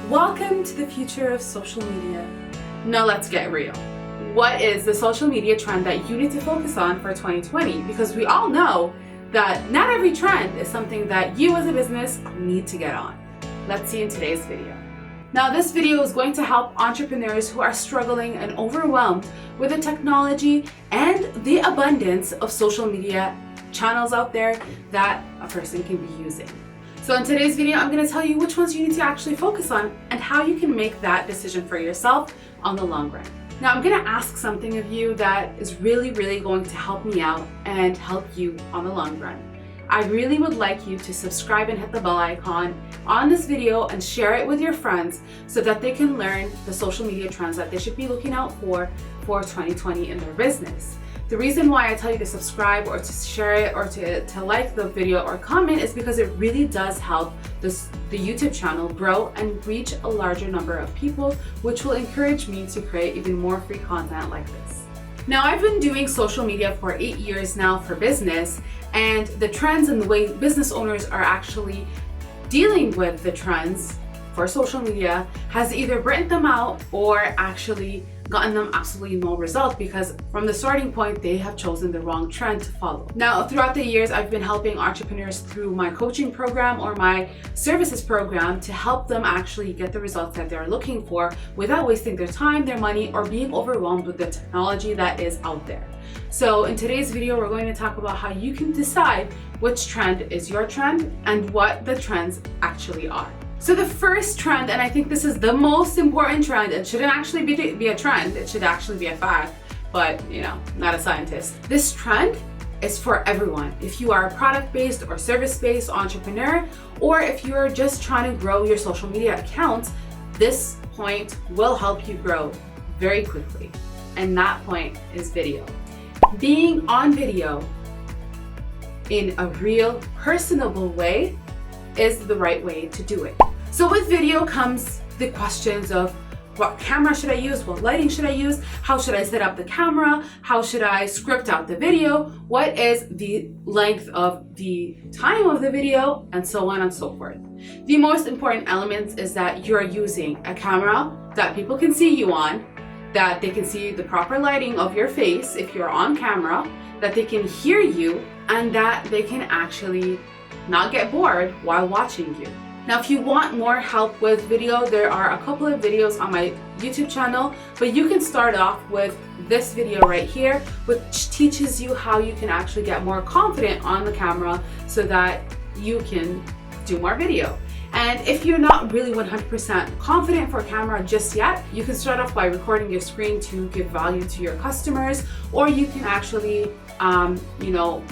Welcome to the future of social media. Now let's get real. What is the social media trend that you need to focus on for 2020? Because we all know that not every trend is something that you as a business need to get on. Let's see in today's video. Now this video is going to help entrepreneurs who are struggling and overwhelmed with the technology and the abundance of social media channels out there that a person can be using. So in today's video, I'm going to tell you which ones you need to actually focus on and how you can make that decision for yourself on the long run. Now I'm going to ask something of you that is really going to help me out and help you on the long run. I really would like you to subscribe and hit the bell icon on this video and share it with your friends so that they can learn the social media trends that they should be looking out for 2020 in their business. The reason why I tell you to subscribe or to share it or to like the video or comment is because it really does help the YouTube channel grow and reach a larger number of people, which will encourage me to create even more free content like this. Now, I've been doing social media for 8 years now for business, and the trends and the way business owners are actually dealing with the trends for social media has either written them out or actually gotten them absolutely no result, because from the starting point they have chosen the wrong trend to follow. Now throughout the years I've been helping entrepreneurs through my coaching program or my services program to help them actually get the results that they're looking for without wasting their time, their money, or being overwhelmed with the technology that is out there. So in today's video we're going to talk about how you can decide which trend is your trend and what the trends actually are. So the first trend, and I think this is the most important trend, it shouldn't actually be a trend, it should actually be a fact, but you know, not a scientist. This trend is for everyone. If you are a product-based or service-based entrepreneur, or if you're just trying to grow your social media account, this point will help you grow very quickly. And that point is video. Being on video in a real, personable way is the right way to do it. So with video comes the questions of what camera should I use, what lighting should I use, how should I set up the camera, how should I script out the video, what is the length of the time of the video, and so on and so forth. The most important elements is that you're using a camera that people can see you on, that they can see the proper lighting of your face if you're on camera, that they can hear you, and that they can actually not get bored while watching you. Now, if you want more help with video, there are a couple of videos on my YouTube channel, but you can start off with this video right here, which teaches you how you can actually get more confident on the camera so that you can do more video. And if you're not really 100% confident for camera just yet, you can start off by recording your screen to give value to your customers, or you can actually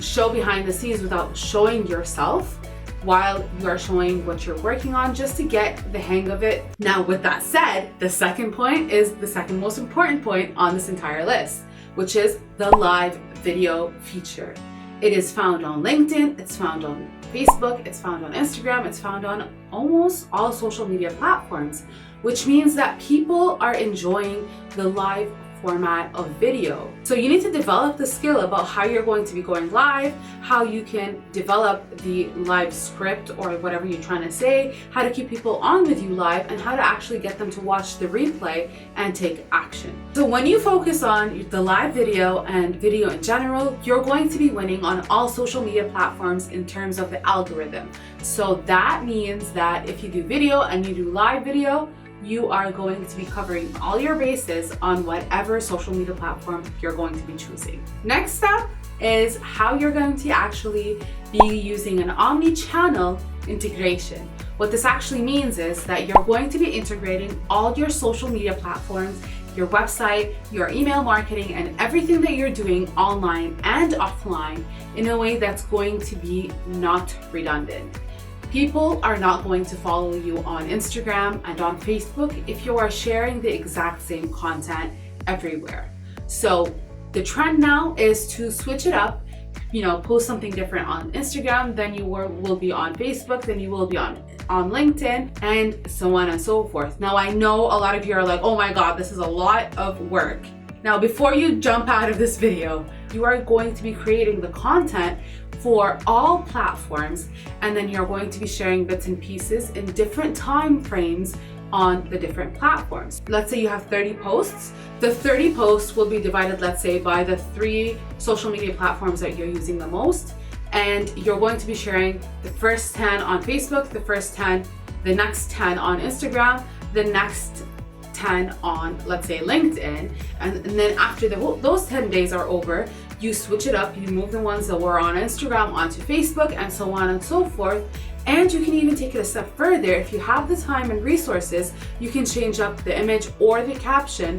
show behind the scenes without showing yourself while you are showing what you're working on, just to get the hang of it. Now with that said, the second point is the second most important point on this entire list, which is the live video feature. It is found on LinkedIn, it's found on Facebook, it's found on Instagram, it's found on almost all social media platforms, which means that people are enjoying the live format of video. So you need to develop the skill about how you're going to be going live, how you can develop the live script or whatever you're trying to say, how to keep people on with you live, and how to actually get them to watch the replay and take action. So when you focus on the live video and video in general, you're going to be winning on all social media platforms in terms of the algorithm. So that means that if you do video and you do live video, you are going to be covering all your bases on whatever social media platform you're going to be choosing. Next step is how you're going to actually be using an omnichannel integration. What this actually means is that you're going to be integrating all your social media platforms, your website, your email marketing, and everything that you're doing online and offline in a way that's going to be not redundant. People are not going to follow you on Instagram and on Facebook if you are sharing the exact same content everywhere. So the trend now is to switch it up, post something different on Instagram, then you will be on Facebook, then you will be on LinkedIn, and so on and so forth. Now I know a lot of you are like, oh my God, this is a lot of work. Now, before you jump out of this video, you are going to be creating the content for all platforms, and then you're going to be sharing bits and pieces in different time frames on the different platforms. Let's say you have 30 posts. The 30 posts will be divided, let's say, by the 3 social media platforms that you're using the most. And you're going to be sharing the first 10 on Facebook, the first 10, the next 10 on Instagram, the next 10 on, let's say, LinkedIn. And then after those 10 days are over, you switch it up, you move the ones that were on Instagram onto Facebook, and so on and so forth. And you can even take it a step further. If you have the time and resources, you can change up the image or the caption.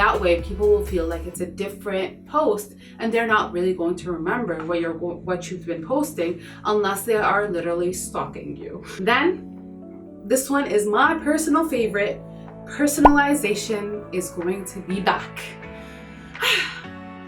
That way people will feel like it's a different post, and they're not really going to remember what you've been posting unless they are literally stalking you. Then, this one is my personal favorite. Personalization is going to be back.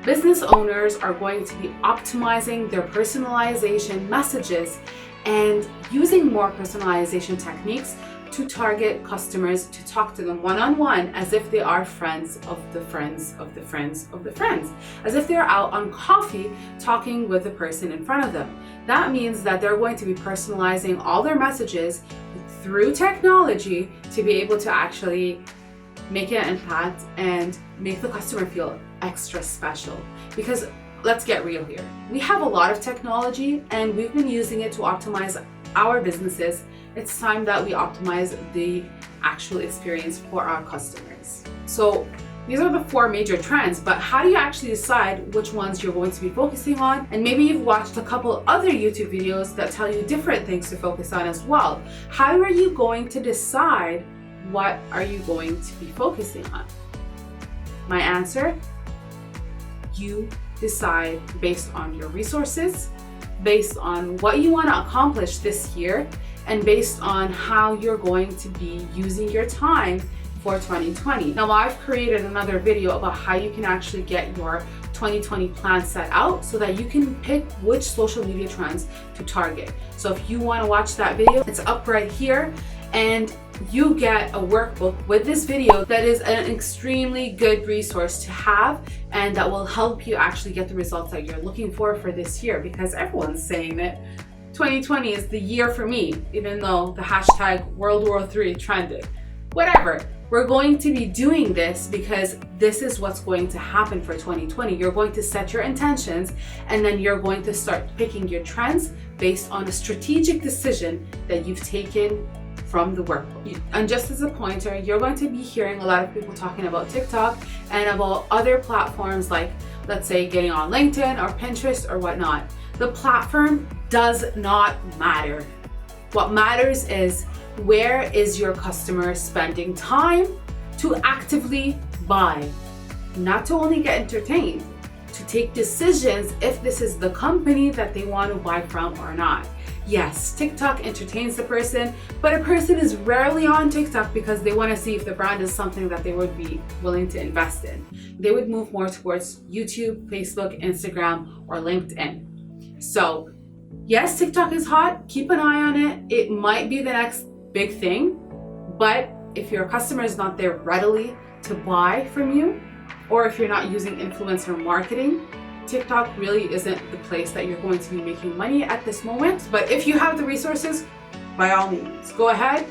Business owners are going to be optimizing their personalization messages and using more personalization techniques to target customers, to talk to them one-on-one as if they are friends of the friends of the friends of the friends, as if they're out on coffee talking with the person in front of them. That means that they're going to be personalizing all their messages through technology to be able to actually make an impact and make the customer feel extra special. Because let's get real here. We have a lot of technology and we've been using it to optimize our businesses. It's time that we optimize the actual experience for our customers. So these are the 4 major trends, but how do you actually decide which ones you're going to be focusing on? And maybe you've watched a couple other YouTube videos that tell you different things to focus on as well. How are you going to decide what are you going to be focusing on? My answer, you decide based on your resources, based on what you want to accomplish this year, and based on how you're going to be using your time for 2020. Now, I've created another video about how you can actually get your 2020 plan set out so that you can pick which social media trends to target. So if you want to watch that video, it's up right here, and you get a workbook with this video that is an extremely good resource to have, and that will help you actually get the results that you're looking for this year, because everyone's saying it. 2020 is the year for me, even though the hashtag World War III trended. Whatever. We're going to be doing this because this is what's going to happen for 2020. You're going to set your intentions, and then you're going to start picking your trends based on a strategic decision that you've taken from the workbook. And just as a pointer, you're going to be hearing a lot of people talking about TikTok and about other platforms, like, let's say, getting on LinkedIn or Pinterest or whatnot. The platform does not matter. What matters is, where is your customer spending time to actively buy? Not to only get entertained, to take decisions if this is the company that they want to buy from or not. Yes, TikTok entertains the person, but a person is rarely on TikTok because they want to see if the brand is something that they would be willing to invest in. They would move more towards YouTube, Facebook, Instagram, or LinkedIn. So yes, TikTok is hot. Keep an eye on it. It might be the next big thing, but if your customer is not there readily to buy from you, or if you're not using influencer marketing, TikTok really isn't the place that you're going to be making money at this moment. But if you have the resources, by all means, go ahead,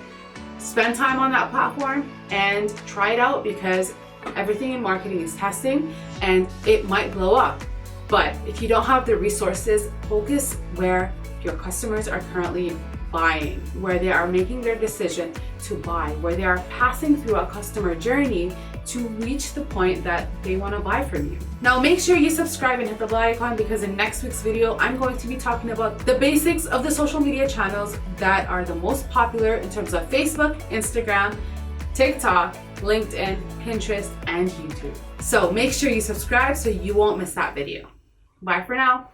spend time on that platform and try it out, because everything in marketing is testing and it might blow up. But if you don't have the resources, focus where your customers are currently buying, where they are making their decision to buy, where they are passing through a customer journey to reach the point that they want to buy from you. Now make sure you subscribe and hit the bell icon, because in next week's video, I'm going to be talking about the basics of the social media channels that are the most popular in terms of Facebook, Instagram, TikTok, LinkedIn, Pinterest, and YouTube. So make sure you subscribe so you won't miss that video. Bye for now.